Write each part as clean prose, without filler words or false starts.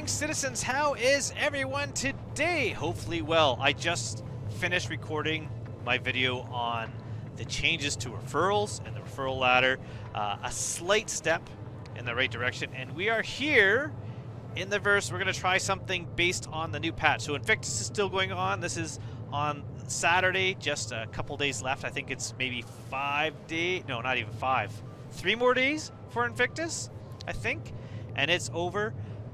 Citizens, how is everyone today? Hopefully well. I just finished recording my video on the changes to referrals and the referral ladder. A slight step in the right direction, and we are here in the verse. We're going to try something based on the new patch. So Invictus is still going on. This is on Saturday, just a couple days left. I think it's maybe 5 days. No, not even 5. 3 more days for Invictus, I think, and it's over.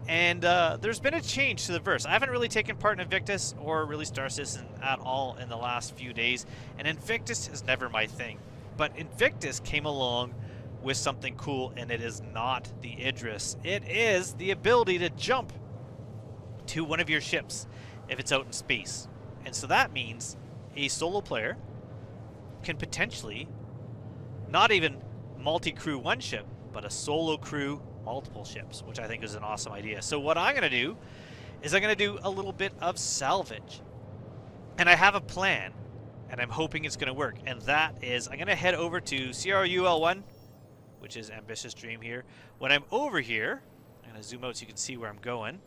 And there's been a change to the verse. I haven't really taken part in Invictus or really Star Citizen at all in the last few days, and Invictus is never my thing. But Invictus came along with something cool, and it is not the Idris. It is the ability to jump to one of your ships if it's out in space. And so that means a solo player can potentially not even multi-crew one ship, but a solo crew multiple ships, which I think is an awesome idea. So what I'm going to do is I'm going to do a little bit of salvage. And I have a plan, and I'm hoping it's going to work. And that is I'm going to head over to CRUL1, which is Ambitious Dream here. When I'm over here, I'm going to zoom out so you can see where I'm going.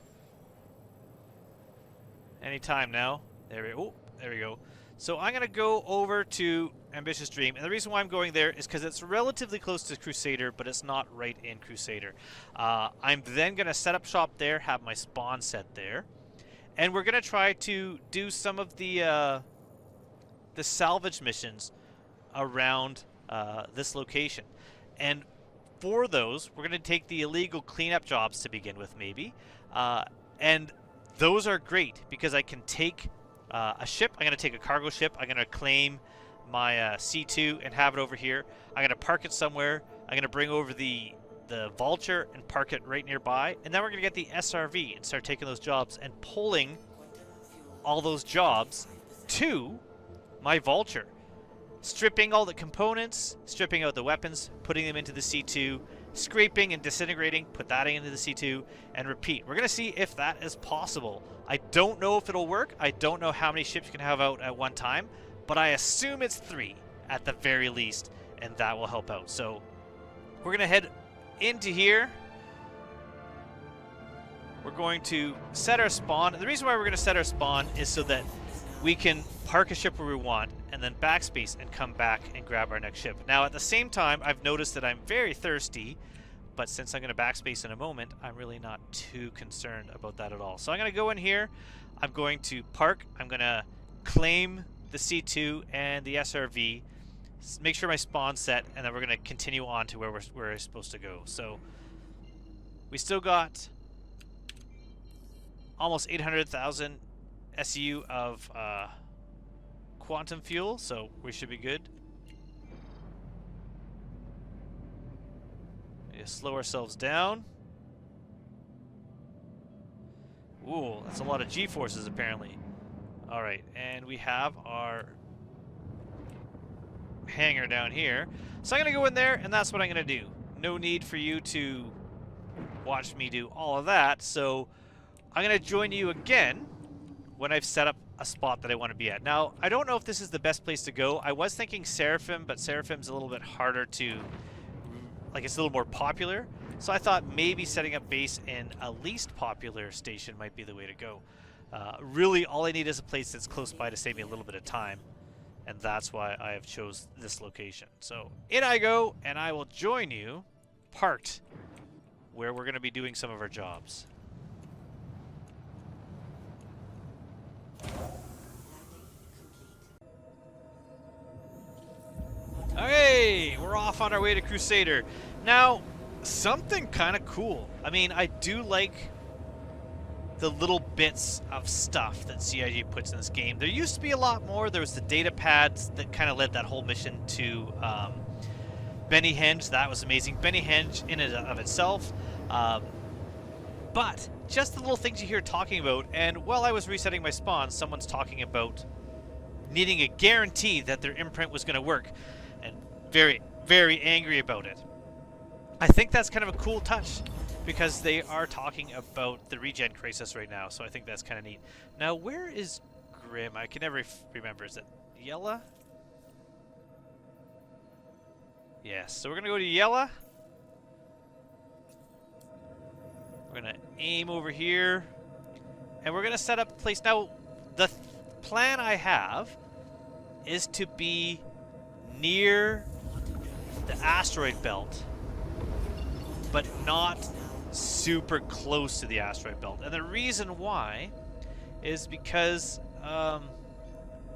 Anytime now. There we go. So I'm going to go over to Ambitious Dream, and the reason why I'm going there is because it's relatively close to Crusader, but it's not right in Crusader. I'm then going to set up shop there, have my spawn set there, and we're going to try to do some of the salvage missions around this location. And for those, we're going to take the illegal cleanup jobs to begin with, maybe. And those are great because I can take a ship. I'm going to take a cargo ship. I'm going to claim my C2 and have it over here. I'm going to park it somewhere. I'm going to bring over the Vulture and park it right nearby. And then we're going to get the SRV and start taking those jobs and pulling all those jobs to my Vulture. Stripping all the components, stripping out the weapons, putting them into the C2, scraping and disintegrating, put that into the C2, and repeat. We're going to see if that is possible. I don't know if it'll work. I don't know how many ships you can have out at one time, but I assume it's 3 at the very least, and that will help out. So we're going to head into here. We're going to set our spawn. And the reason why we're going to set our spawn is so that we can park a ship where we want and then backspace and come back and grab our next ship. Now, at the same time, I've noticed that I'm very thirsty, but since I'm going to backspace in a moment, I'm really not too concerned about that at all. So I'm going to go in here. I'm going to park. I'm going to claim the C2 and the SRV, make sure my spawn's set, and then we're going to continue on to where we're supposed to go. So we still got almost 800,000 SU of quantum fuel, so we should be good. Just slow ourselves down. Ooh, that's a lot of G-forces apparently. Alright, and we have our hangar down here. So I'm going to go in there, and that's what I'm going to do. No need for you to watch me do all of that, so I'm going to join you again when I've set up a spot that I want to be at. Now, I don't know if this is the best place to go. I was thinking Seraphim, but Seraphim's a little bit harder to, like, it's a little more popular. So I thought maybe setting up base in a least popular station might be the way to go. Really, all I need is a place that's close by to save me a little bit of time, and that's why I have chose this location. So in I go, and I will join you parked where we're going to be doing some of our jobs. Okay, we're off on our way to Crusader. Now, something kind of cool. I mean, I do like the little bits of stuff that CIG puts in this game. There used to be a lot more. There was the data pads that kind of led that whole mission to Benny Henge. That was amazing. Benny Henge in and of itself. But just the little things you hear talking about, and while I was resetting my spawn, someone's talking about needing a guarantee that their imprint was going to work, and very, very angry about it. I think that's kind of a cool touch, because they are talking about the regen crisis right now, so I think that's kind of neat. Now, where is Grim? I can never remember. Is it Yella? Yes, so we're going to go to Yella. We're going to aim over here, and we're going to set up a place. Now, the plan I have is to be near the asteroid belt, but not super close to the asteroid belt. And the reason why is because I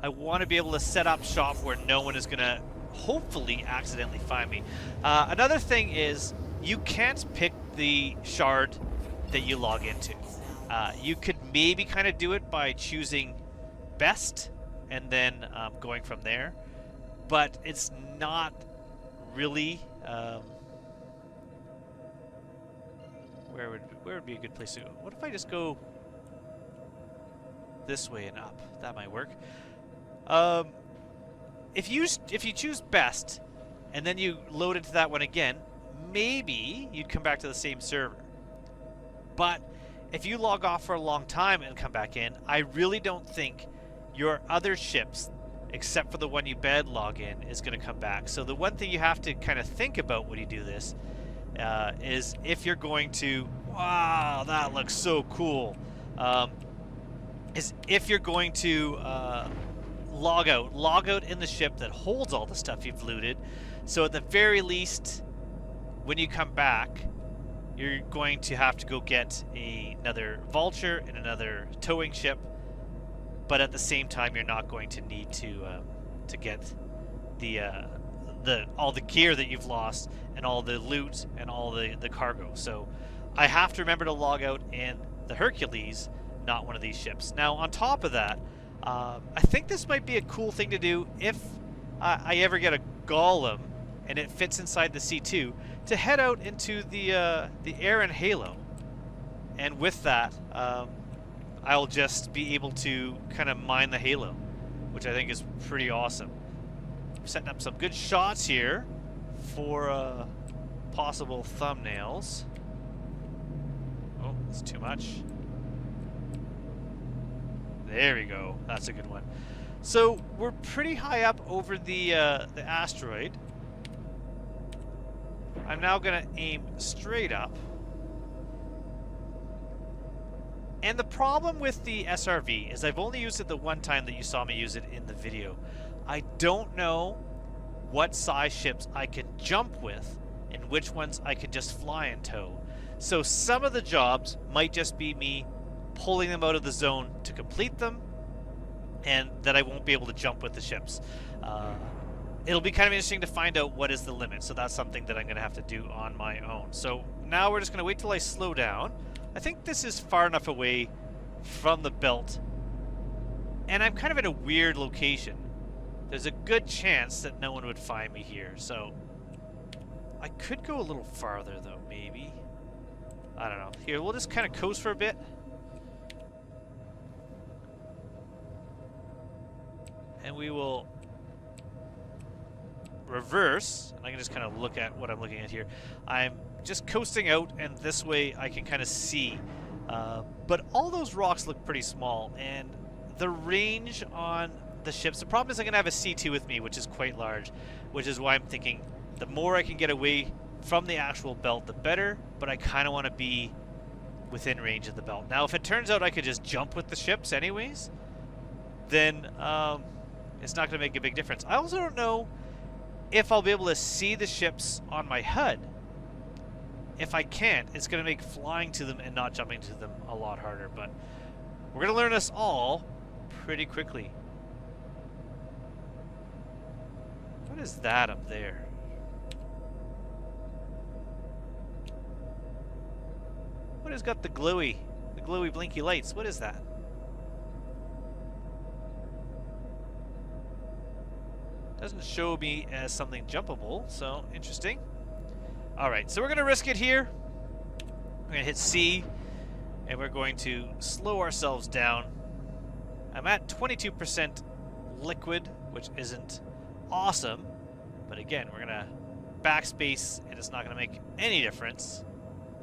want to be able to set up shop where no one is going to hopefully accidentally find me. Another thing is you can't pick the shard that you log into. You could maybe kind of do it by choosing best and then going from there, but it's not really where would be a good place to go? What if I just go this way and up? That might work. If you choose best and then you load into that one again, maybe you'd come back to the same server. But if you log off for a long time and come back in, I really don't think your other ships, except for the one you bed log in, is going to come back. So the one thing you have to kind of think about when you do this is if you're going to, wow, that looks so cool, is if you're going to log out in the ship that holds all the stuff you've looted. So at the very least, when you come back, you're going to have to go get another vulture and another towing ship, but at the same time, you're not going to need to get all the gear that you've lost and all the loot and all the cargo. So I have to remember to log out in the Hercules, not one of these ships. Now, on top of that, I think this might be a cool thing to do if I ever get a golem and it fits inside the C2, to head out into the air and halo. And with that, I'll just be able to kind of mine the halo, which I think is pretty awesome. I'm setting up some good shots here for possible thumbnails. Oh, that's too much. There we go. That's a good one. So we're pretty high up over the asteroid. I'm now going to aim straight up. And the problem with the SRV is I've only used it the one time that you saw me use it in the video. I don't know what size ships I can jump with and which ones I can just fly in tow. So some of the jobs might just be me pulling them out of the zone to complete them, and that I won't be able to jump with the ships. It'll be kind of interesting to find out what is the limit, so that's something that I'm going to have to do on my own. So now we're just going to wait till I slow down. I think this is far enough away from the belt, and I'm kind of in a weird location. There's a good chance that no one would find me here, so I could go a little farther though, maybe. I don't know. Here, we'll just kind of coast for a bit. And we will reverse, and I can just kind of look at what I'm looking at here. I'm just coasting out, and this way I can kind of see. But all those rocks look pretty small, and the range on the ships, the problem is I'm going to have a C2 with me, which is quite large, which is why I'm thinking the more I can get away from the actual belt, the better, but I kind of want to be within range of the belt. Now, if it turns out I could just jump with the ships anyways, then it's not going to make a big difference. I also don't know if I'll be able to see the ships on my HUD. If I can't, it's going to make flying to them and not jumping to them a lot harder, but we're going to learn this all pretty quickly. What is that up there? What has got the glowy blinky lights? What is that? Doesn't show me as something jumpable, so interesting. Alright, so we're going to risk it here. We're going to hit C, and we're going to slow ourselves down. I'm at 22% liquid, which isn't awesome. But again, we're gonna backspace, and it's not gonna make any difference.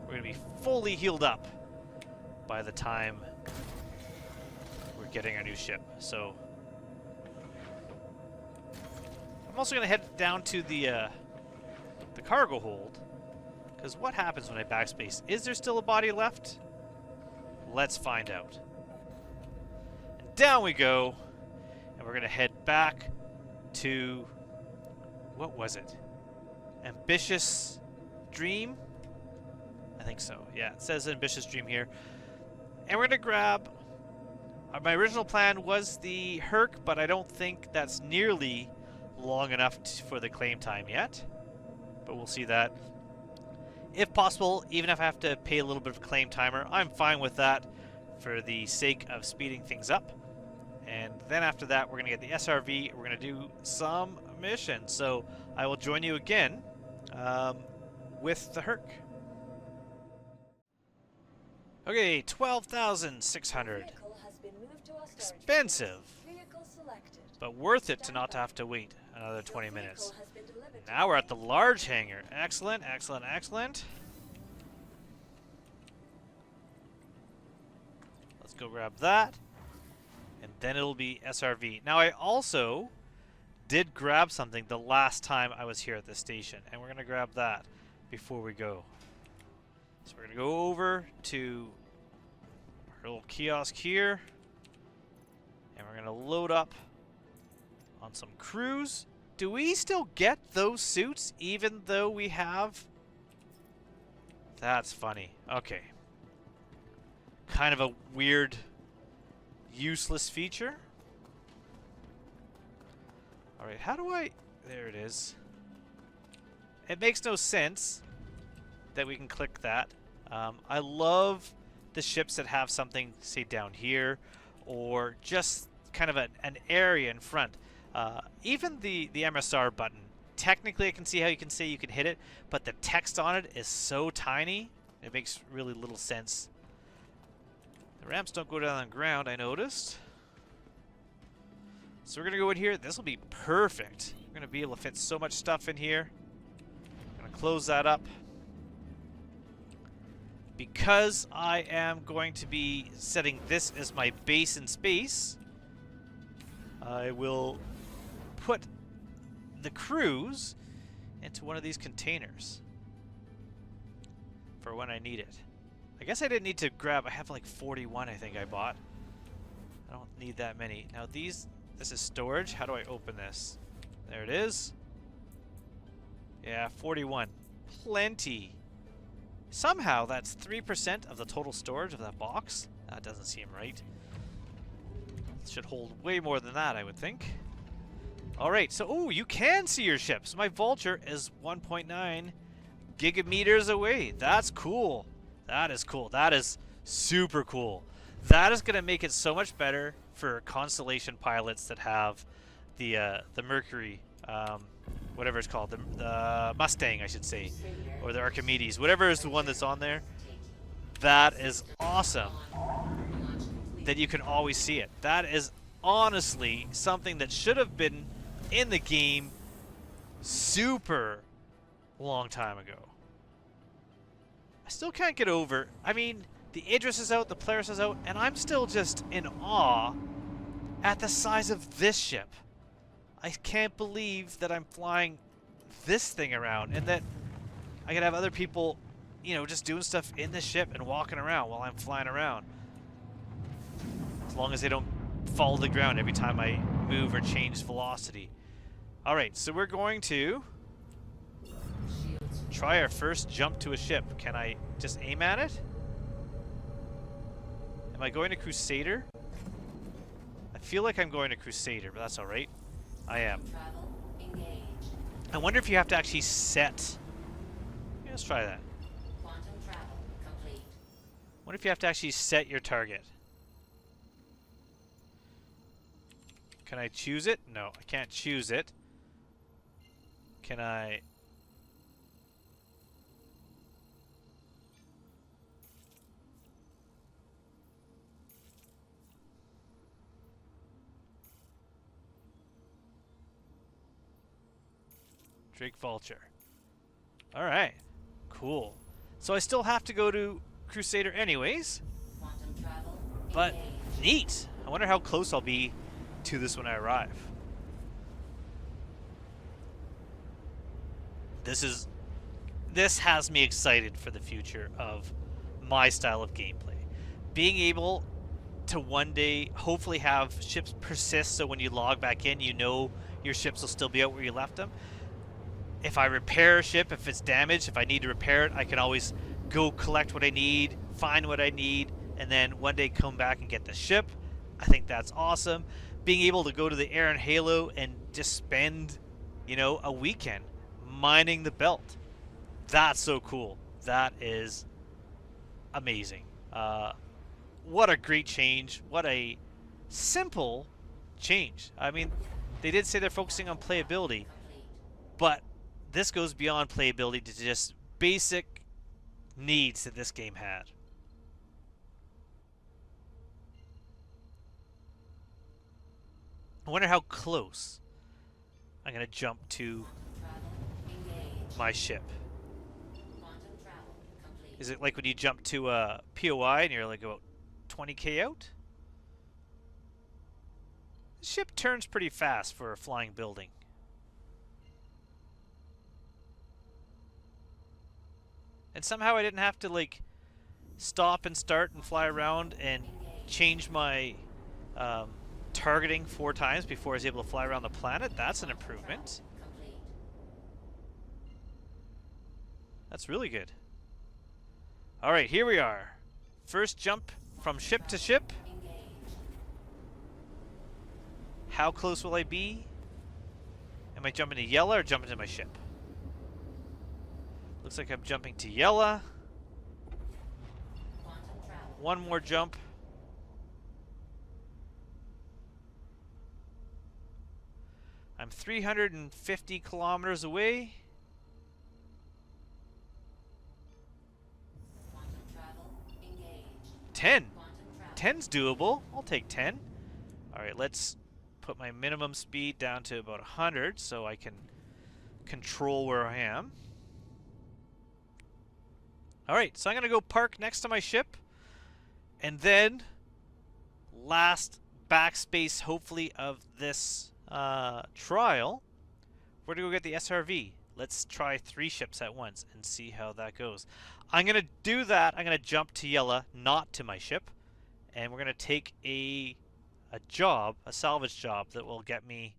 We're gonna be fully healed up by the time we're getting our new ship. So I'm also gonna head down to the cargo hold, because what happens when I backspace? Is there still a body left? Let's find out. And down we go, and we're gonna head back to, what was it? Ambitious Dream? I think so. Yeah, it says Ambitious Dream here. And we're gonna grab, my original plan was the Herc, but I don't think that's nearly long enough for the claim time yet. But we'll see that. If possible, even if I have to pay a little bit of a claim timer, I'm fine with that for the sake of speeding things up. And then after that, we're going to get the SRV. We're going to do some missions. So I will join you again with the Herc. Okay, 12,600. Expensive, but worth it to not have to wait another 20 minutes. Now we're at the large hangar. Excellent, excellent, excellent. Let's go grab that. And then it'll be SRV. Now I also did grab something the last time I was here at this station. And we're going to grab that before we go. So we're going to go over to our little kiosk here. And we're going to load up on some crews. Do we still get those suits even though we have... That's funny. Okay. Kind of a weird, useless feature. Alright, how do I... There it is. It makes no sense that we can click that. I love the ships that have something, say, down here, or just kind of an area in front. Even the MSR button, technically I can see how you can say you can hit it, but the text on it is so tiny, it makes really little sense. The ramps don't go down on the ground, I noticed. So we're going to go in here. This will be perfect. We're going to be able to fit so much stuff in here. I'm going to close that up. Because I am going to be setting this as my base in space, I will put the crews into one of these containers for when I need it. I guess I didn't need to grab, I have like 41 I think I bought. I don't need that many. Now this is storage. How do I open this? There it is. Yeah, 41. Plenty. Somehow that's 3% of the total storage of that box. That doesn't seem right. It should hold way more than that, I would think. Alright, so, oh, you can see your ships. My Vulture is 1.9 gigameters away. That's cool. That is cool. That is super cool. That is going to make it so much better for Constellation pilots that have the Mercury, whatever it's called, the Mustang, I should say, or the Archimedes, whatever is the one that's on there. That is awesome that you can always see it. That is honestly something that should have been in the game super long time ago. I still can't get over, I mean, the Idris is out, the Polaris is out, and I'm still just in awe at the size of this ship. I can't believe that I'm flying this thing around and that I could have other people, you know, just doing stuff in the ship and walking around while I'm flying around. As long as they don't fall to the ground every time I move or change velocity. Alright, so we're going to try our first jump to a ship. Can I just aim at it? Am I going to Crusader? I feel like I'm going to Crusader, but that's alright. I am. I wonder if you have to actually set... Yeah, let's try that. What if you have to actually set your target? Can I choose it? No, I can't choose it. Can I... Drake Vulture. Alright. Cool. So I still have to go to Crusader anyways. But neat. I wonder how close I'll be to this when I arrive. This has me excited for the future of my style of gameplay. Being able to one day hopefully have ships persist, so when you log back in, you know your ships will still be out where you left them. If I repair a ship, if it's damaged, if I need to repair it, I can always go collect what I need, find what I need, and then one day come back and get the ship. I think that's awesome. Being able to go to the Air and Halo and just spend, you know, a weekend mining the belt. That's so cool. That is amazing. What a great change. What a simple change. I mean, they did say they're focusing on playability, but this goes beyond playability to just basic needs that this game had. I wonder how close I'm going to jump to my ship. Is it like when you jump to a POI and you're like about 20k out? The ship turns pretty fast for a flying building. And somehow I didn't have to like stop and start and fly around and change my targeting 4 times before I was able to fly around the planet. That's an improvement. That's really good. Alright, here we are. First jump from ship to ship. How close will I be? Am I jumping to Yella or jumping to my ship? Looks like I'm jumping to Yella. One more jump. I'm 350 kilometers away. 10. 10's doable. I'll take 10. Alright, let's put my minimum speed down to about 100 so I can control where I am. Alright, so I'm going to go park next to my ship. And then, last backspace, hopefully, of this trial, we're going to go get the SRV. Let's try 3 ships at once and see how that goes. I'm going to do that. I'm going to jump to Yella, not to my ship. And we're going to take a job, a salvage job, that will get me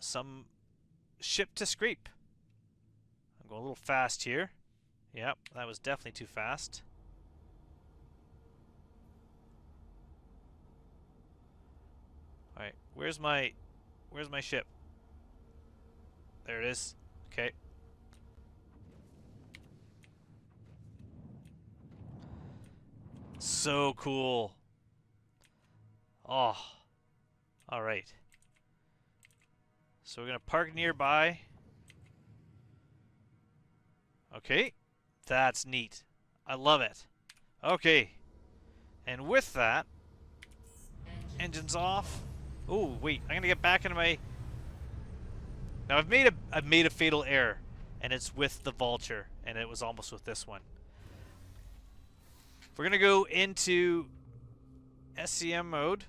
some ship to scrape. I'm going a little fast here. Yep, that was definitely too fast. Alright, where's my ship? There it is. Okay. So cool. Oh. Alright. So we're gonna park nearby. Okay. That's neat. I love it. Okay. And with that, engines off. Oh, wait. I'm gonna get back into my... Now I've made a fatal error, and it's with the Vulture, and it was almost with this one. We're gonna go into SCM mode.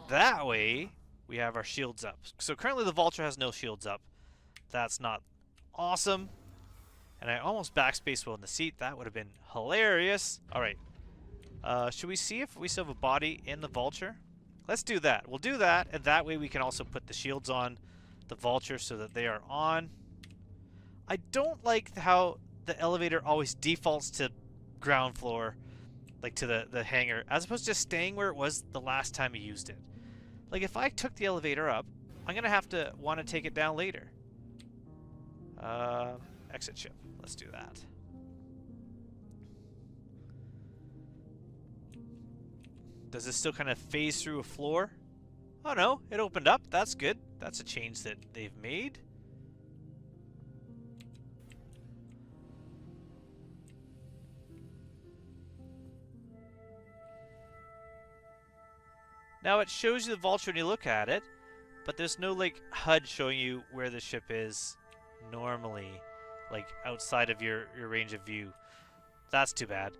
That way, we have our shields up. So currently the Vulture has no shields up. That's not awesome. And I almost backspaced while in the seat. That would have been hilarious. Alright. Should we see if we still have a body in the Vulture? Let's do that. We'll do that, and that way we can also put the shields on the Vulture so that they are on. I don't like how the elevator always defaults to ground floor, like to the hangar, as opposed to just staying where it was the last time you used it. Like, if I took the elevator up, I'm going to have to want to take it down later. Exit ship. Let's do that. Does this still kind of phase through a floor? Oh no, it opened up. That's good. That's a change that they've made. Now it shows you the Vulture when you look at it, but there's no like HUD showing you where the ship is normally, like outside of your range of view. That's too bad.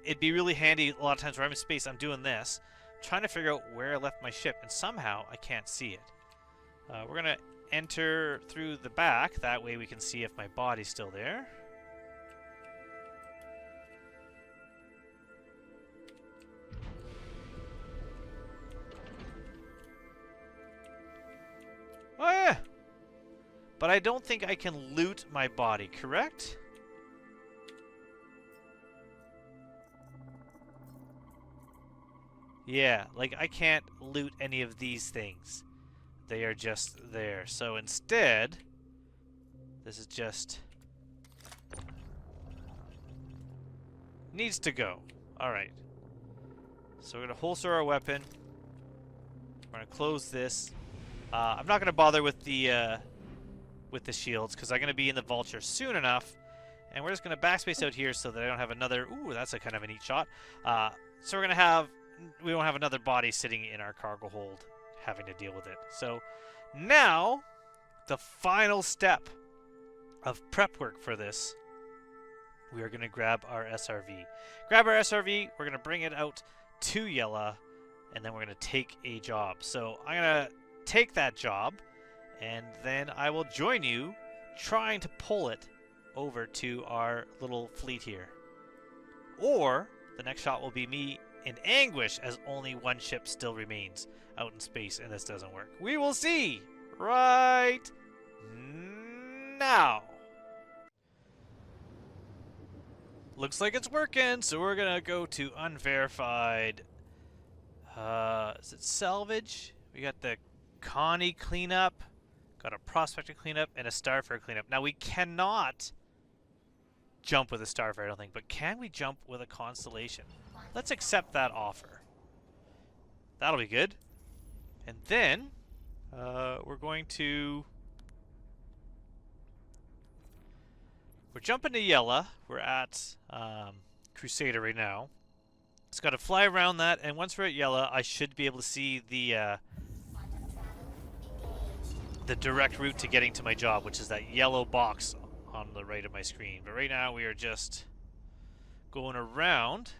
It'd be really handy a lot of times where I'm in space, I'm doing this, trying to figure out where I left my ship, and somehow I can't see it. We're gonna enter through the back, that way we can see if my body's still there. Oh yeah! But I don't think I can loot my body, correct? Yeah, like I can't loot any of these things. They are just there. So instead, this is just... needs to go. Alright. So we're going to holster our weapon. We're going to close this. I'm not going to bother with the shields, because I'm going to be in the vulture soon enough. And we're just going to backspace out here so that I don't have another... Ooh, that's a kind of a neat shot. So we're going to have... we won't have another body sitting in our cargo hold having to deal with it. So now, the final step of prep work for this, we are going to grab our SRV. Grab our SRV, we're going to bring it out to Yella, and then we're going to take a job. So I'm going to take that job, and then I will join you trying to pull it over to our little fleet here. Or the next shot will be me in anguish as only one ship still remains out in space and this doesn't work. We will see right now. Looks like it's working, so we're gonna go to unverified. Is it salvage? We got the Connie cleanup, got a prospector cleanup, and a starfare cleanup. Now we cannot jump with a starfare, I don't think, but can we jump with a constellation? Let's accept that offer. That'll be good. And then we're going to... we're jumping to Yella. We're at Crusader right now. It's got to fly around that, and once we're at Yella, I should be able to see the direct route to getting to my job, which is that yellow box on the right of my screen. But right now we are just going around.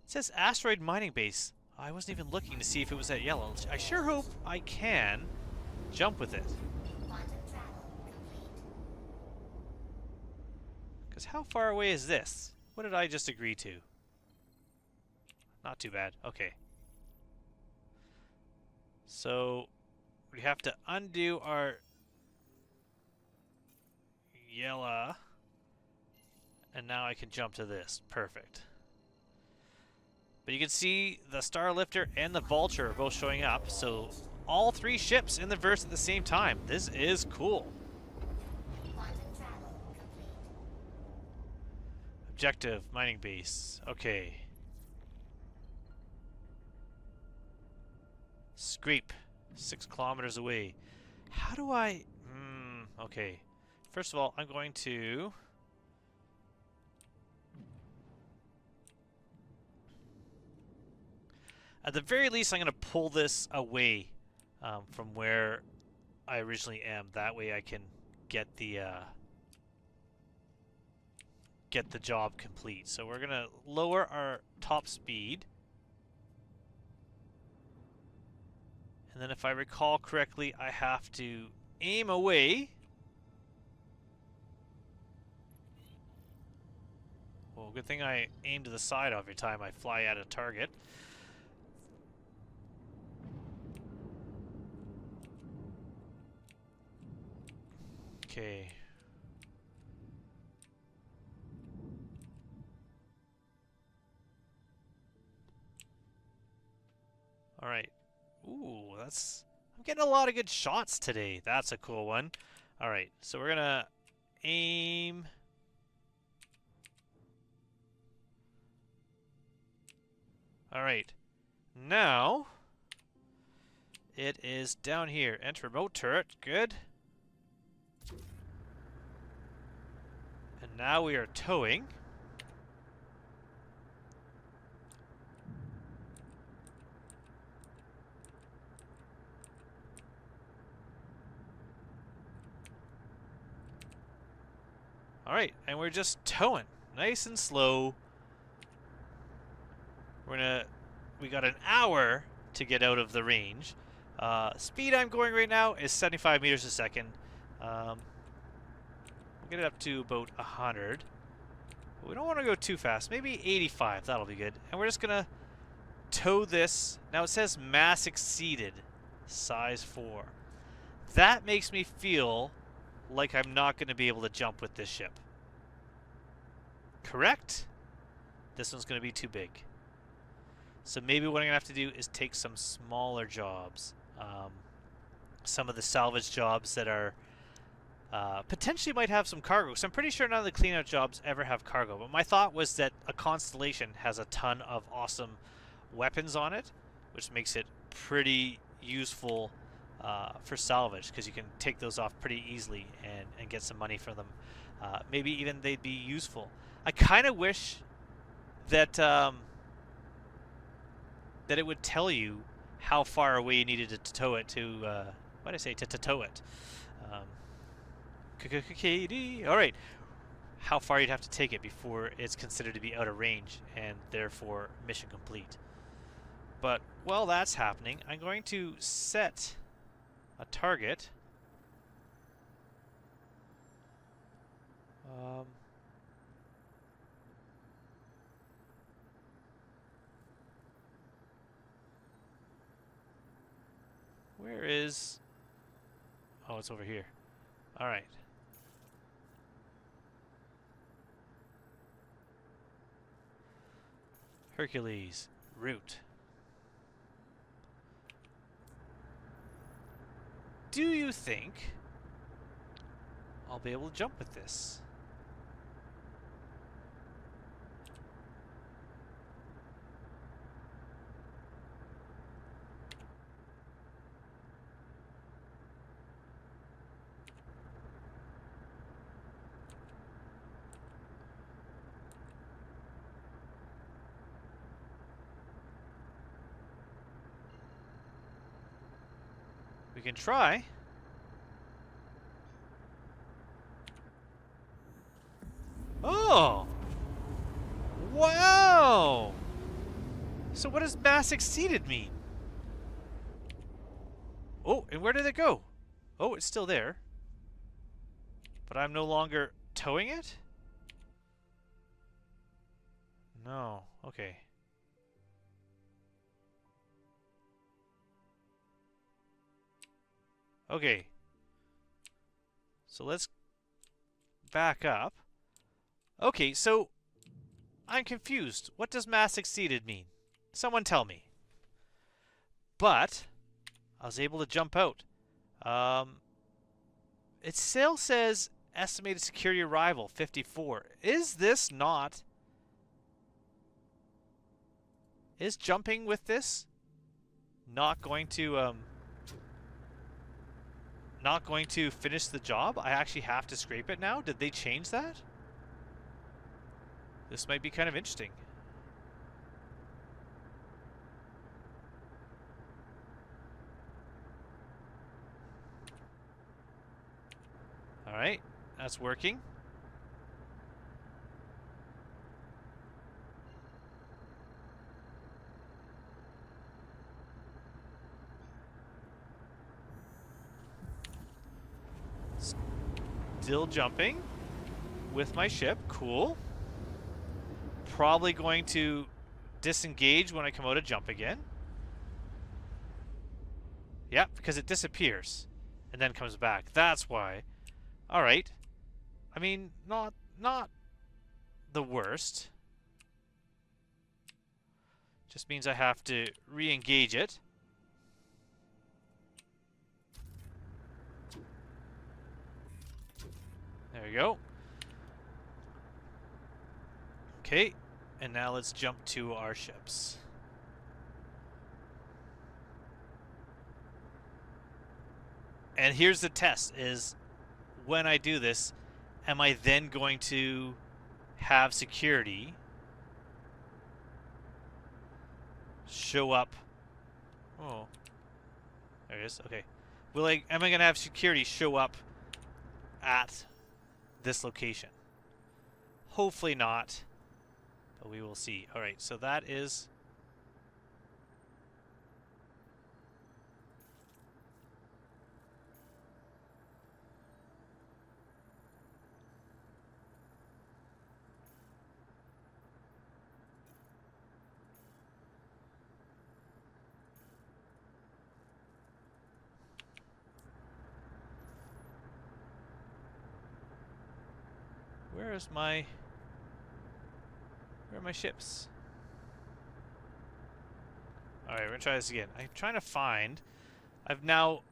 It says asteroid mining base. I wasn't even looking to see if it was at Yellow. I sure hope I can jump with it. Because how far away is this? What did I just agree to? Not too bad. Okay. So we have to undo our Yella, and now I can jump to this. Perfect. But you can see the Starlifter and the Vulture are both showing up, so all three ships in the verse at the same time. This is cool. Objective, mining base. Okay. Scrape, 6 kilometers away. How do I... okay. First of all, I'm going to... at the very least, I'm going to pull this away from where I originally am. That way I can get the job complete. So we're going to lower our top speed. And then if I recall correctly, I have to aim away. Well, good thing I aim to the side every time I fly at a target. Okay. All right. Ooh, that's... I'm getting a lot of good shots today. That's a cool one. All right, so we're gonna aim... all right. Now, it is down here. Enter remote turret. Good. And now we are towing. All right, and we're just towing, nice and slow. We got an hour to get out of the range. Speed I'm going right now is 75 meters a second. We'll get it up to about 100. We don't want to go too fast. Maybe 85. That'll be good. And we're just gonna tow this. Now it says mass exceeded, size 4. That makes me feel like I'm not going to be able to jump with this ship. Correct? This one's going to be too big. So maybe what I'm going to have to do is take some smaller jobs. Some of the salvage jobs that are potentially might have some cargo. So I'm pretty sure none of the cleanout jobs ever have cargo. But my thought was that a Constellation has a ton of awesome weapons on it, which makes it pretty useful for salvage, because you can take those off pretty easily and get some money for them. Maybe even they'd be useful. I kind of wish that that it would tell you how far away you needed to tow it to. What did I say? To tow it. All right. How far you'd have to take it before it's considered to be out of range and therefore mission complete. But while that's happening, I'm going to set a target. Where is... Oh, it's over here. All right. Hercules, route. Do you think I'll be able to jump with this? We can try. Oh! Wow! So what does mass exceeded mean? Oh, and where did it go? Oh, it's still there. But I'm no longer towing it? No. Okay. Okay. So let's back up. Okay, so I'm confused. What does mass exceeded mean? Someone tell me. But I was able to jump out. It still says estimated security arrival 54. Is this not... Is jumping with this not going to finish the job? I actually have to scrape it now? Did they change that? This might be kind of interesting. Alright, that's working. Still jumping with my ship. Cool. Probably going to disengage when I come out of jump again. Yep, because it disappears and then comes back. That's why. All right. I mean, not the worst. Just means I have to re-engage it. There we go. Okay, and now let's jump to our ships. And here's the test, is when I do this, am I then going to have security show up? Oh, there it is. Okay. Am I going to have security show up at this location? Hopefully not, but we will see. All right, so that is... Where are my ships? Alright, we're gonna try this again. I'm trying to find... I've now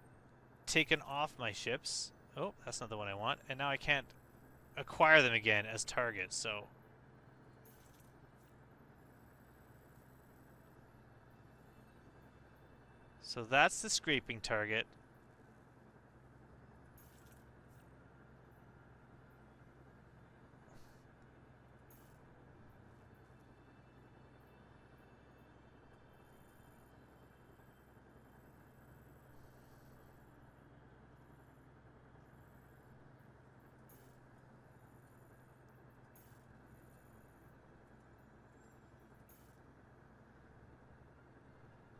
taken off my ships. Oh, that's not the one I want. And now I can't acquire them again as targets, so... So that's the scraping target.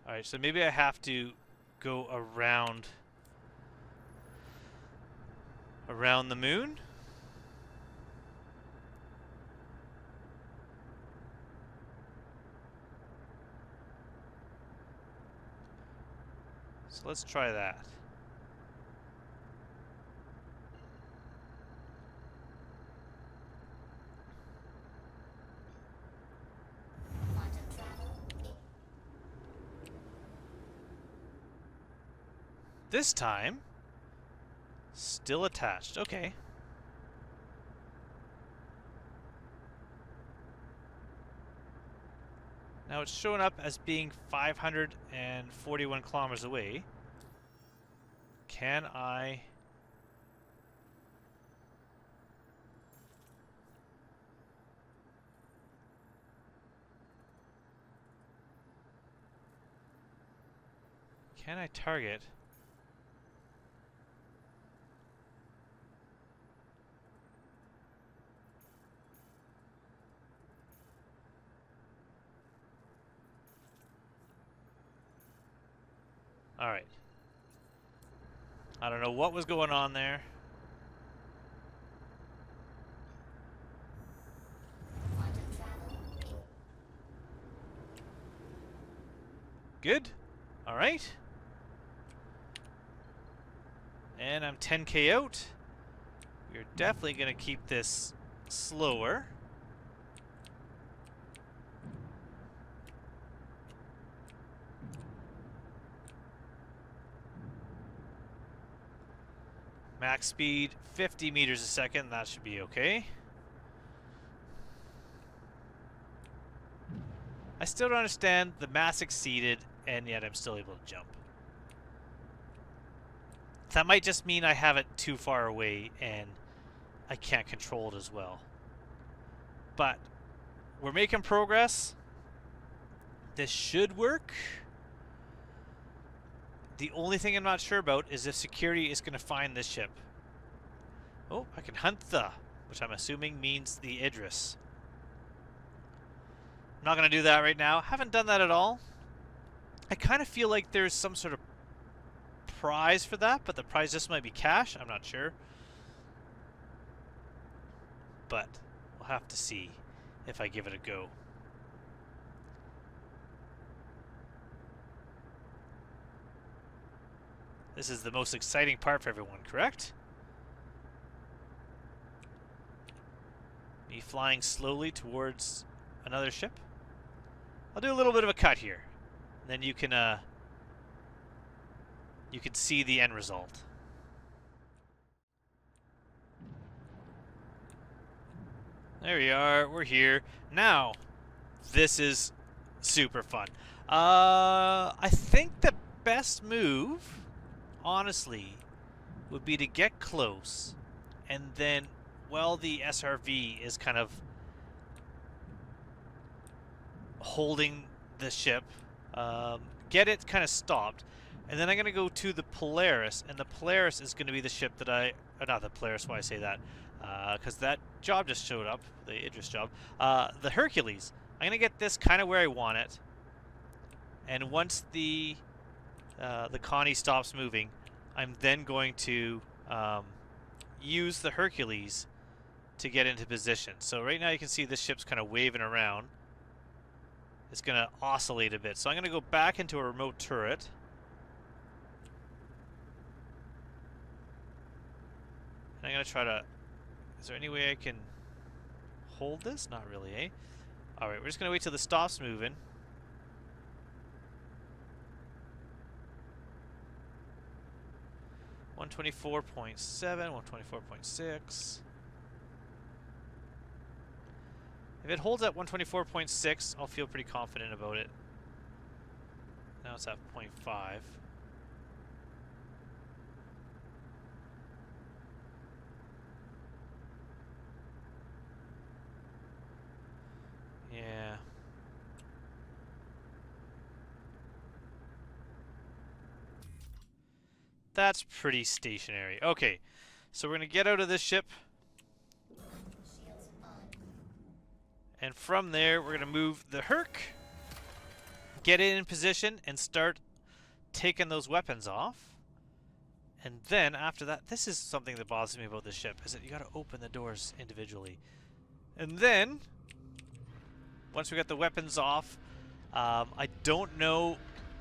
Alright, so maybe I have to go around the moon? So let's try that. This time, still attached. Okay. Now it's showing up as being 541 kilometers away. Can I... Can I target... Alright. I don't know what was going on there. Good. Alright. And I'm 10k out. We're definitely going to keep this slower. Max speed, 50 meters a second. That should be okay. I still don't understand. The mass exceeded, and yet I'm still able to jump. That might just mean I have it too far away, and I can't control it as well. But we're making progress. This should work. The only thing I'm not sure about is if security is going to find this ship. Oh, I can hunt the, which I'm assuming means the Idris. I'm not going to do that right now. Haven't done that at all. I kind of feel like there's some sort of prize for that, but the prize just might be cash. I'm not sure. But we'll have to see if I give it a go. This is the most exciting part for everyone, correct? Me flying slowly towards another ship. I'll do a little bit of a cut here. Then you can see the end result. There we are. We're here. Now, this is super fun. I think the best move, honestly, would be to get close, and then while the SRV is kind of holding the ship, get it kind of stopped, and then I'm going to go to the Polaris, and the Polaris is going to be the ship that not the Polaris, why I say that. because that job just showed up, the Idris job. The Hercules. I'm going to get this kind of where I want it. And once the Connie stops moving, I'm then going to use the Hercules to get into position. So right now you can see this ship's kind of waving around. It's going to oscillate a bit. So I'm going to go back into a remote turret. And I'm going to try to... Is there any way I can hold this? Not really, eh? Alright, we're just going to wait till this stops moving. .7, 124.6. If it holds at 124.6, I'll feel pretty confident about it. Now it's at 0.5. Yeah. That's pretty stationary. Okay, so we're going to get out of this ship. And from there, we're going to move the Herc, get it in position, and start taking those weapons off. And then, after that, this is something that bothers me about this ship, is that you got to open the doors individually. And then, once we got the weapons off, I don't know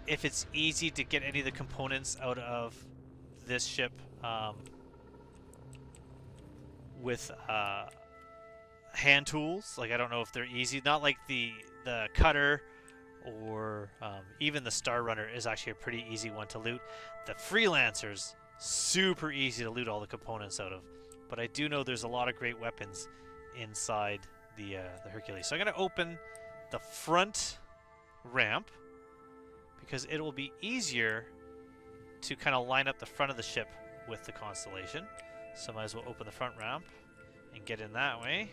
if it's easy to get any of the components out of this ship with hand tools. Like, I don't know if they're easy. Not like the cutter or even the Star Runner is actually a pretty easy one to loot. The Freelancer's super easy to loot all the components out of. But I do know there's a lot of great weapons inside the Hercules. So I'm going to open the front ramp because it will be easier to kind of line up the front of the ship with the Constellation. So might as well open the front ramp and get in that way.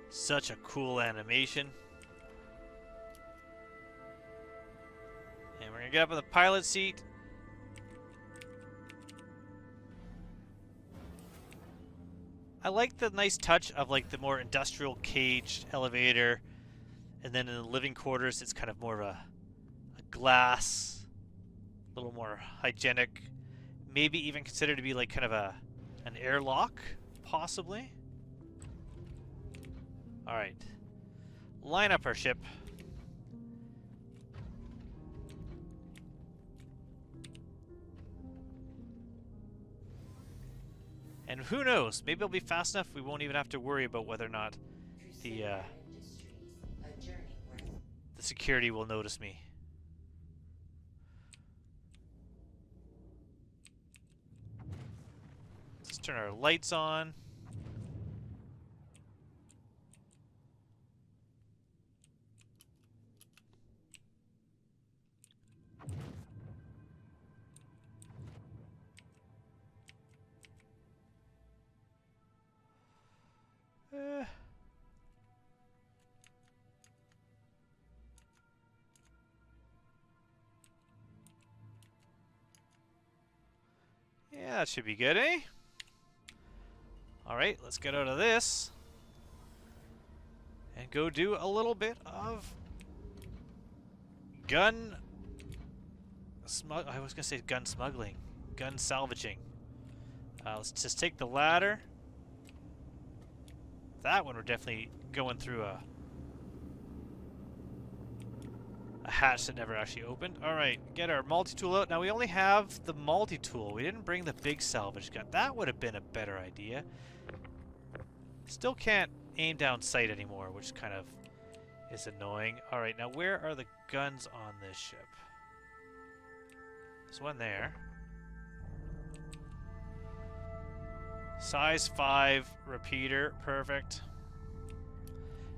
Such a cool animation. And we're going to get up in the pilot seat. I like the nice touch of like the more industrial caged elevator, and then in the living quarters it's kind of more of a glass, a little more hygienic, maybe even considered to be like kind of an airlock, possibly. Alright, line up our ship. And who knows, maybe it'll be fast enough we won't even have to worry about whether or not the security will notice me. Let's turn our lights on. Yeah, that should be good, eh? Alright, let's get out of this and go do a little bit of gun I was gonna say gun smuggling. Gun salvaging. Let's just take the ladder. That one we're definitely going through a hatch that never actually opened. Alright, get our multi-tool out. Now we only have the multi-tool. We didn't bring the big salvage gun. That would have been a better idea. Still can't aim down sight anymore, which kind of is annoying. Alright, now where are the guns on this ship? There's one there. Size 5 repeater. Perfect.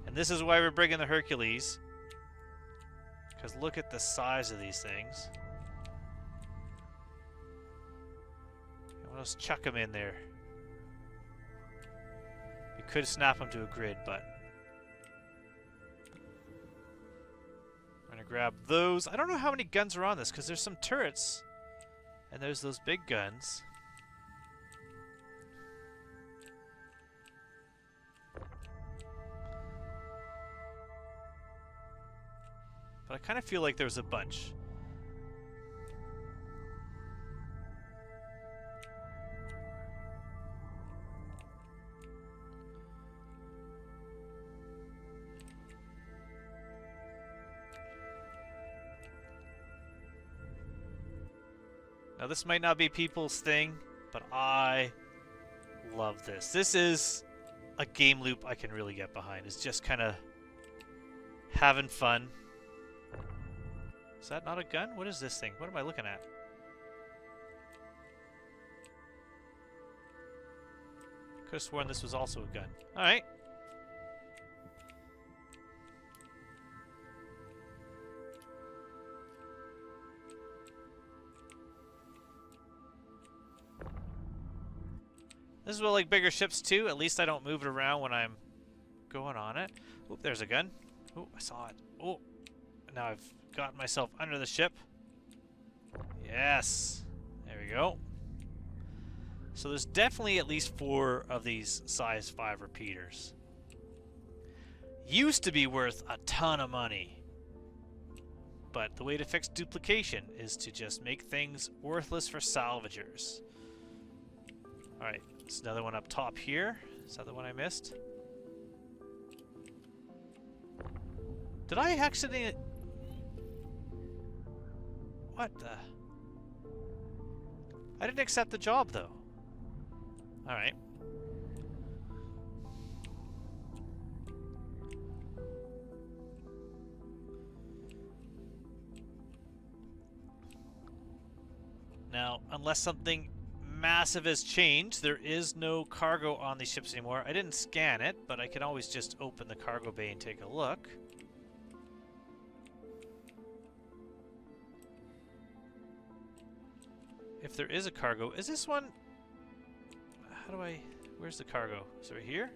And this is why we're bringing the Hercules. Because look at the size of these things. Let's chuck them in there. We could snap them to a grid, but... grab those. I don't know how many guns are on this, because there's some turrets. And there's those big guns. But I kind of feel like there's a bunch. Now this might not be people's thing, but I love this. This is a game loop I can really get behind. It's just kind of having fun. Is that not a gun? What is this thing? What am I looking at? Could have sworn this was also a gun. Alright. This is what I like bigger ships too. At least I don't move it around when I'm going on it. Oop, there's a gun. Oh, I saw it. Oh, now I've gotten myself under the ship. Yes. There we go. So there's definitely at least 4 of these size 5 repeaters. Used to be worth a ton of money. But the way to fix duplication is to just make things worthless for salvagers. Alright, there's another one up top here. Is that the one I missed? Did I accidentally... What the... I didn't accept the job, though. Alright. Now, unless something massive has changed, there is no cargo on these ships anymore. I didn't scan it, but I can always just open the cargo bay and take a look. If there is a cargo, is this one... How do I... Where's the cargo? Is it right here?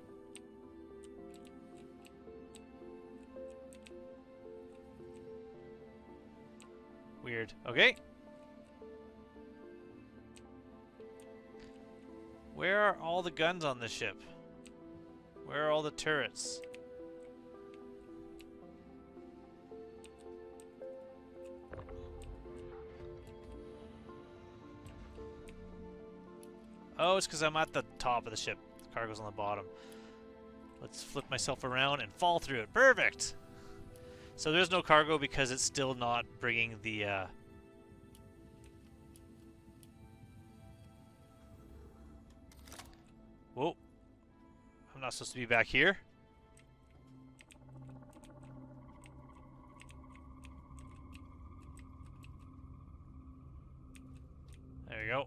Weird. Okay. Where are all the guns on this ship? Where are all the turrets? Oh, it's because I'm at the top of the ship. The cargo's on the bottom. Let's flip myself around and fall through it. Perfect! So there's no cargo because it's still not bringing the... Whoa. I'm not supposed to be back here. There we go.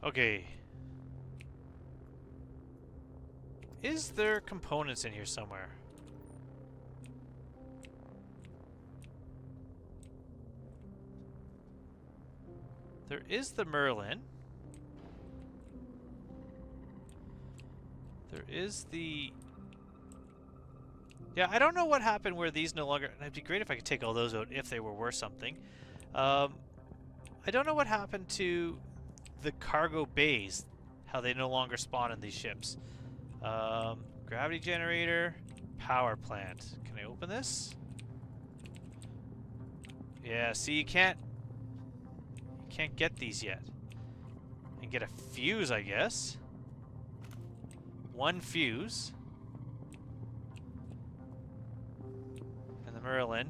Okay. Is there components in here somewhere? There is the Merlin. There is the... Yeah, I don't know what happened where these no longer... It'd be great if I could take all those out if they were worth something. I don't know what happened to the cargo bays, how they no longer spawn in these ships. Gravity generator, power plant. Can I open this? Yeah, see, you can't get these yet. And get a fuse, I guess. 1 fuse. And the Merlin.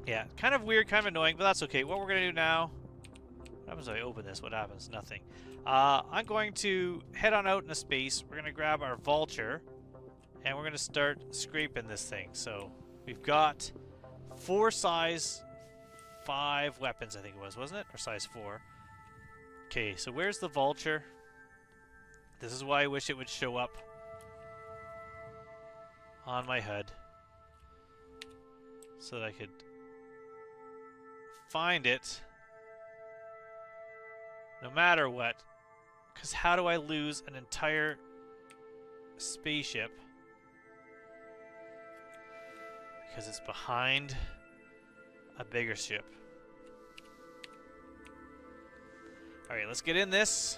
Yeah, kind of weird, kind of annoying, but that's okay. What we're going to do now... What happens if I open this? What happens? Nothing. I'm going to head on out into space. We're going to grab our vulture. And we're going to start scraping this thing. So, we've got 4 size 5 weapons, I think it was, wasn't it? Or size 4. Okay, so where's the vulture? This is why I wish it would show up on my HUD. So that I could find it no matter what. Because how do I lose an entire spaceship. Because it's behind a bigger ship. Alright, let's get in this.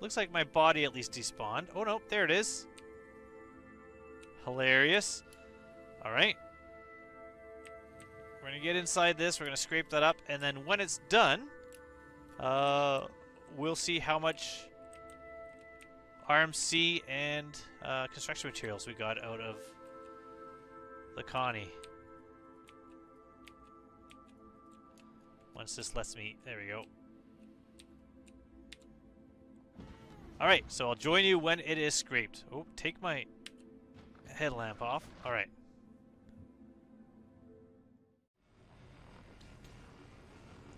Looks like my body at least despawned. Oh no, there it is. Hilarious. Alright. We're going to get inside this, we're going to scrape that up, and then when it's done, we'll see how much RMC and construction materials we got out of the Connie. Once this lets me, there we go. Alright, so I'll join you when it is scraped. Oh, take my headlamp off. Alright.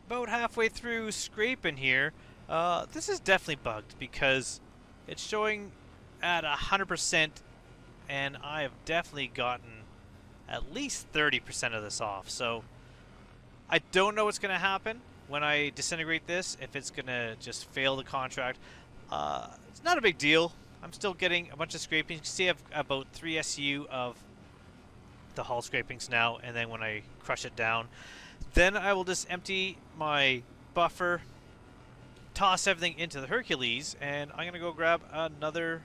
About halfway through scraping here. This is definitely bugged because it's showing at 100% and I have definitely gotten at least 30% of this off. So I don't know what's going to happen when I disintegrate this, if it's going to just fail the contract. It's not a big deal. I'm still getting a bunch of scrapings. You can see I have about 3 SU of the hull scrapings now, and then when I crush it down, then I will just empty my buffer, toss everything into the Hercules, and I'm going to go grab another